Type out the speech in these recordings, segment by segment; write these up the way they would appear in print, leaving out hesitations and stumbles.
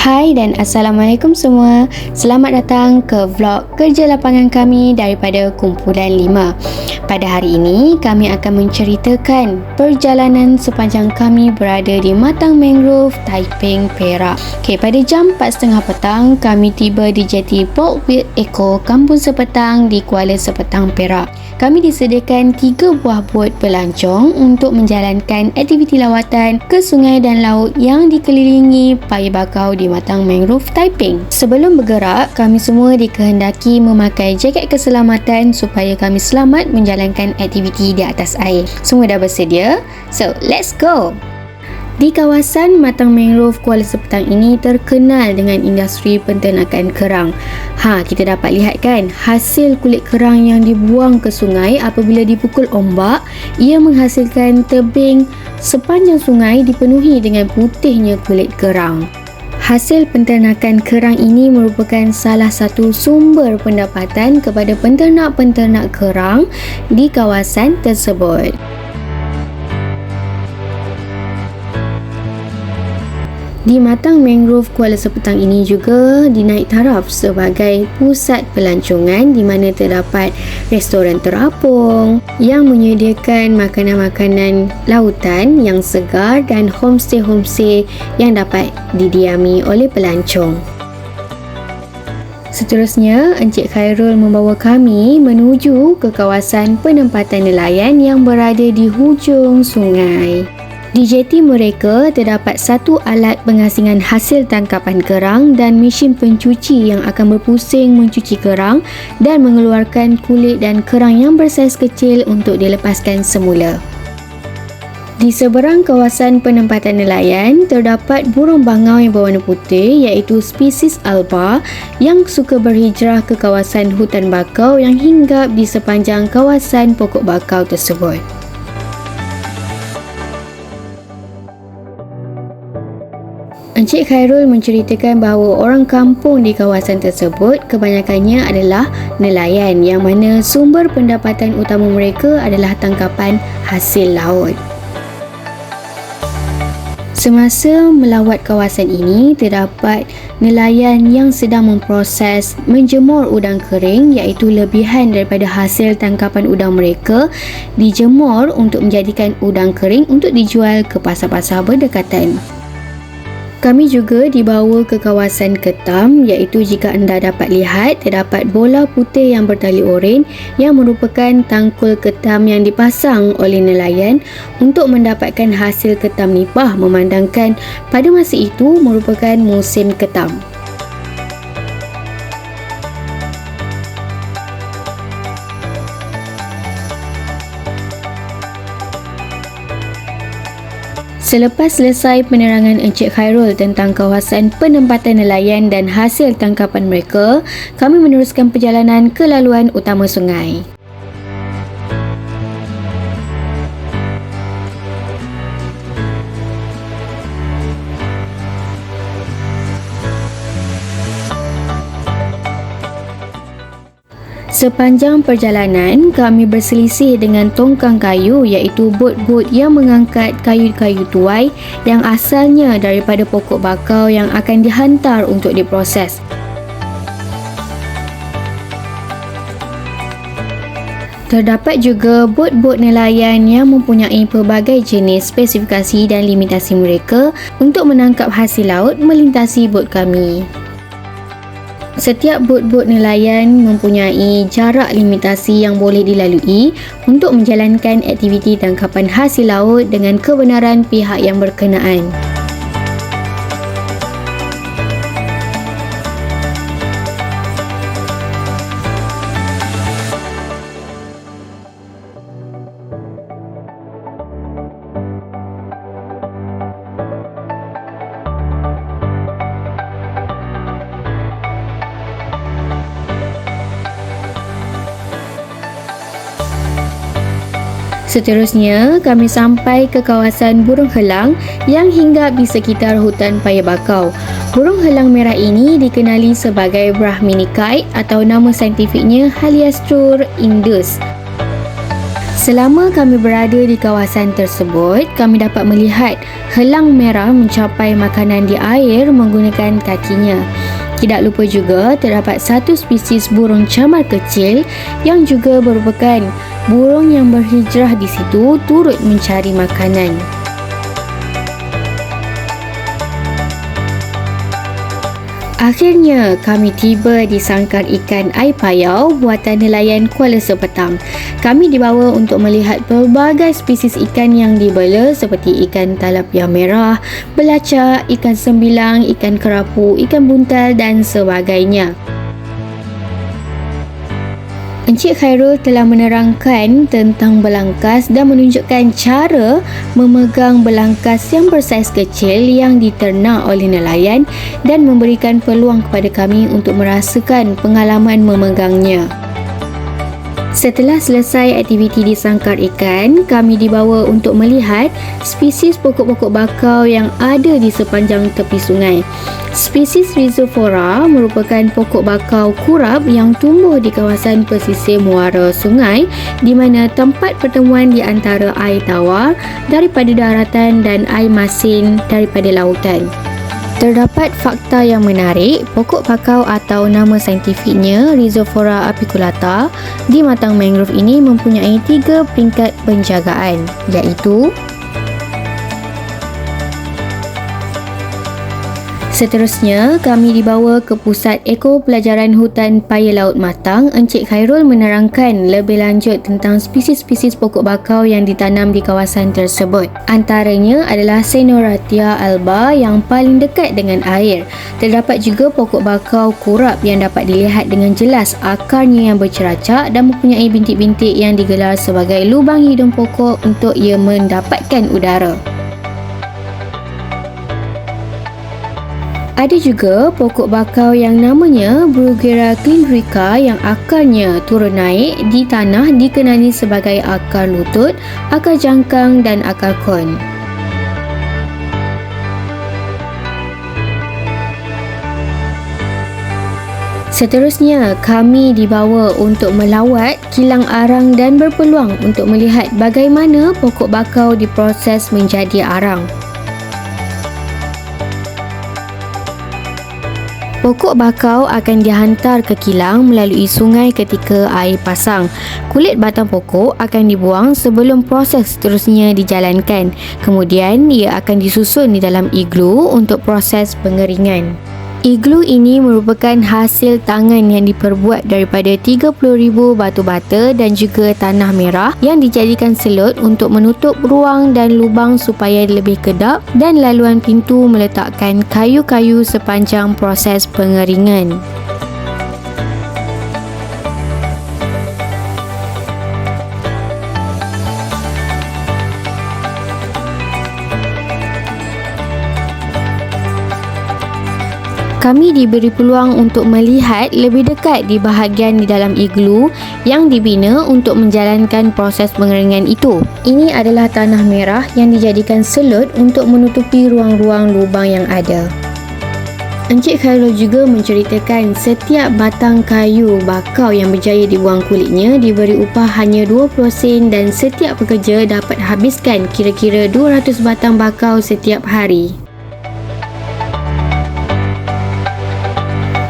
Hai dan Assalamualaikum semua. Selamat datang ke vlog kerja lapangan kami daripada Kumpulan 5. Pada hari ini, kami akan menceritakan perjalanan sepanjang kami berada di Matang Mangrove, Taiping, Perak. Pada jam 4.30 petang, kami tiba di jeti Port Wild Eco Kampung Sepetang di Kuala Sepetang, Perak. Kami disediakan 3 buah bot pelancong untuk menjalankan aktiviti lawatan ke sungai dan laut yang dikelilingi paya bakau di Matang Mangrove, Taiping. Sebelum bergerak, kami semua dikehendaki memakai jaket keselamatan supaya kami selamat menjalankan aktiviti di atas air. Semua dah bersedia? So, let's go! Di kawasan Matang Mangrove Kuala Sepetang ini terkenal dengan industri penternakan kerang. Kita dapat lihat kan, hasil kulit kerang yang dibuang ke sungai apabila dipukul ombak, ia menghasilkan tebing sepanjang sungai dipenuhi dengan putihnya kulit kerang. Hasil penternakan kerang ini merupakan salah satu sumber pendapatan kepada penternak-penternak kerang di kawasan tersebut. Di Matang Mangrove Kuala Sepetang ini juga dinaik taraf sebagai pusat pelancongan di mana terdapat restoran terapung yang menyediakan makanan-makanan lautan yang segar dan homestay-homestay yang dapat didiami oleh pelancong. Seterusnya, Encik Khairul membawa kami menuju ke kawasan penempatan nelayan yang berada di hujung sungai. Di jeti mereka terdapat satu alat pengasingan hasil tangkapan kerang dan mesin pencuci yang akan berpusing mencuci kerang dan mengeluarkan kulit dan kerang yang bersaiz kecil untuk dilepaskan semula. Di seberang kawasan penempatan nelayan terdapat burung bangau yang berwarna putih iaitu spesies alba yang suka berhijrah ke kawasan hutan bakau yang hinggap di sepanjang kawasan pokok bakau tersebut. Encik Khairul menceritakan bahawa orang kampung di kawasan tersebut kebanyakannya adalah nelayan yang mana sumber pendapatan utama mereka adalah tangkapan hasil laut. Semasa melawat kawasan ini, terdapat nelayan yang sedang memproses menjemur udang kering iaitu lebihan daripada hasil tangkapan udang mereka dijemur untuk menjadikan udang kering untuk dijual ke pasar-pasar berdekatan. Kami juga dibawa ke kawasan ketam iaitu jika anda dapat lihat terdapat bola putih yang bertali oren yang merupakan tangkul ketam yang dipasang oleh nelayan untuk mendapatkan hasil ketam nipah memandangkan pada masa itu merupakan musim ketam. Selepas selesai penerangan Encik Khairul tentang kawasan penempatan nelayan dan hasil tangkapan mereka, kami meneruskan perjalanan ke laluan utama sungai. Sepanjang perjalanan, kami berselisih dengan tongkang kayu iaitu bot-bot yang mengangkat kayu-kayu tuai yang asalnya daripada pokok bakau yang akan dihantar untuk diproses. Terdapat juga bot-bot nelayan yang mempunyai pelbagai jenis spesifikasi dan limitasi mereka untuk menangkap hasil laut melintasi bot kami. Setiap bot-bot nelayan mempunyai jarak limitasi yang boleh dilalui untuk menjalankan aktiviti tangkapan hasil laut dengan kebenaran pihak yang berkenaan. Seterusnya, kami sampai ke kawasan burung helang yang hinggap di sekitar hutan paya bakau. Burung helang merah ini dikenali sebagai Brahmini kite atau nama saintifiknya Haliastur indus. Selama kami berada di kawasan tersebut, kami dapat melihat helang merah mencapai makanan di air menggunakan kakinya. Tidak lupa juga terdapat satu spesies burung camar kecil yang juga merupakan burung yang berhijrah di situ turut mencari makanan. Akhirnya kami tiba di sangkar ikan air payau buatan nelayan Kuala Sepetang. Kami dibawa untuk melihat pelbagai spesies ikan yang dibela seperti ikan talapia merah, belacak, ikan sembilang, ikan kerapu, ikan buntal dan sebagainya. Encik Khairul telah menerangkan tentang belangkas dan menunjukkan cara memegang belangkas yang bersaiz kecil yang diternak oleh nelayan dan memberikan peluang kepada kami untuk merasakan pengalaman memegangnya. Setelah selesai aktiviti di sangkar ikan, kami dibawa untuk melihat spesies pokok-pokok bakau yang ada di sepanjang tepi sungai. Spesies Rhizophora merupakan pokok bakau kurap yang tumbuh di kawasan pesisir muara sungai di mana tempat pertemuan di antara air tawar daripada daratan dan air masin daripada lautan. Terdapat fakta yang menarik, pokok bakau atau nama saintifiknya Rhizophora apiculata di matang mangrove ini mempunyai 3 peringkat penjagaan, iaitu seterusnya, kami dibawa ke Pusat Eko Pelajaran Hutan Paya Laut Matang. Encik Khairul menerangkan lebih lanjut tentang spesies-spesies pokok bakau yang ditanam di kawasan tersebut. Antaranya adalah Caenorrhatia alba yang paling dekat dengan air. Terdapat juga pokok bakau kurap yang dapat dilihat dengan jelas akarnya yang berceracak dan mempunyai bintik-bintik yang digelar sebagai lubang hidung pokok untuk ia mendapatkan udara. Ada juga pokok bakau yang namanya Bruguera cylindrica yang akarnya turun naik di tanah dikenali sebagai akar lutut, akar jangkang dan akar kon. Seterusnya, kami dibawa untuk melawat kilang arang dan berpeluang untuk melihat bagaimana pokok bakau diproses menjadi arang. Pokok bakau akan dihantar ke kilang melalui sungai ketika air pasang. Kulit batang pokok akan dibuang sebelum proses seterusnya dijalankan. Kemudian, ia akan disusun di dalam iglu untuk proses pengeringan. Iglu ini merupakan hasil tangan yang diperbuat daripada 30,000 batu bata dan juga tanah merah yang dijadikan selut untuk menutup ruang dan lubang supaya lebih kedap, dan laluan pintu meletakkan kayu-kayu sepanjang proses pengeringan. Kami diberi peluang untuk melihat lebih dekat di bahagian di dalam iglu yang dibina untuk menjalankan proses pengeringan itu. Ini adalah tanah merah yang dijadikan selut untuk menutupi ruang-ruang lubang yang ada. Encik Khairul juga menceritakan setiap batang kayu bakau yang berjaya dibuang kulitnya diberi upah hanya 20 sen dan setiap pekerja dapat habiskan kira-kira 200 batang bakau setiap hari.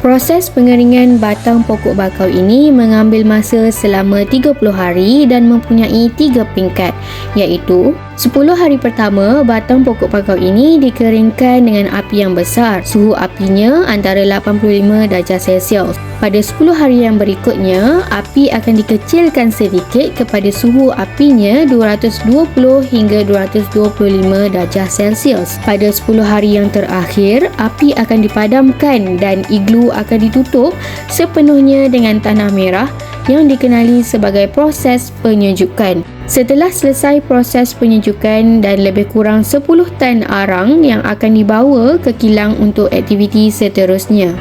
Proses pengeringan batang pokok bakau ini mengambil masa selama 30 hari dan mempunyai 3 peringkat, iaitu 10 hari pertama, batang pokok bakau ini dikeringkan dengan api yang besar. Suhu apinya antara 85 darjah Celsius. Pada 10 hari yang berikutnya, api akan dikecilkan sedikit kepada suhu apinya 220 hingga 225 darjah Celsius. Pada 10 hari yang terakhir, api akan dipadamkan dan iglu akan ditutup sepenuhnya dengan tanah merah yang dikenali sebagai proses penyejukan. Setelah selesai proses penyejukan dan lebih kurang 10 tan arang yang akan dibawa ke kilang untuk aktiviti seterusnya.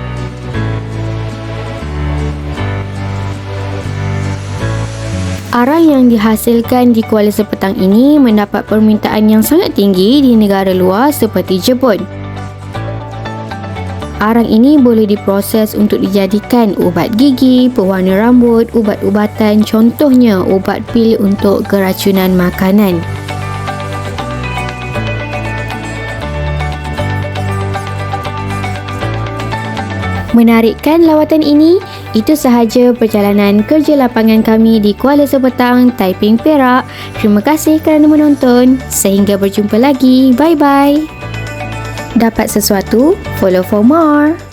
Arang yang dihasilkan di Kuala Sepetang ini mendapat permintaan yang sangat tinggi di negara luar seperti Jepun. Arang ini boleh diproses untuk dijadikan ubat gigi, pewarna rambut, ubat-ubatan, contohnya ubat pil untuk keracunan makanan. Menarik kan lawatan ini? Itu sahaja perjalanan kerja lapangan kami di Kuala Sepetang, Taiping, Perak. Terima kasih kerana menonton. Sehingga berjumpa lagi. Bye-bye. Dapat sesuatu? Follow for more.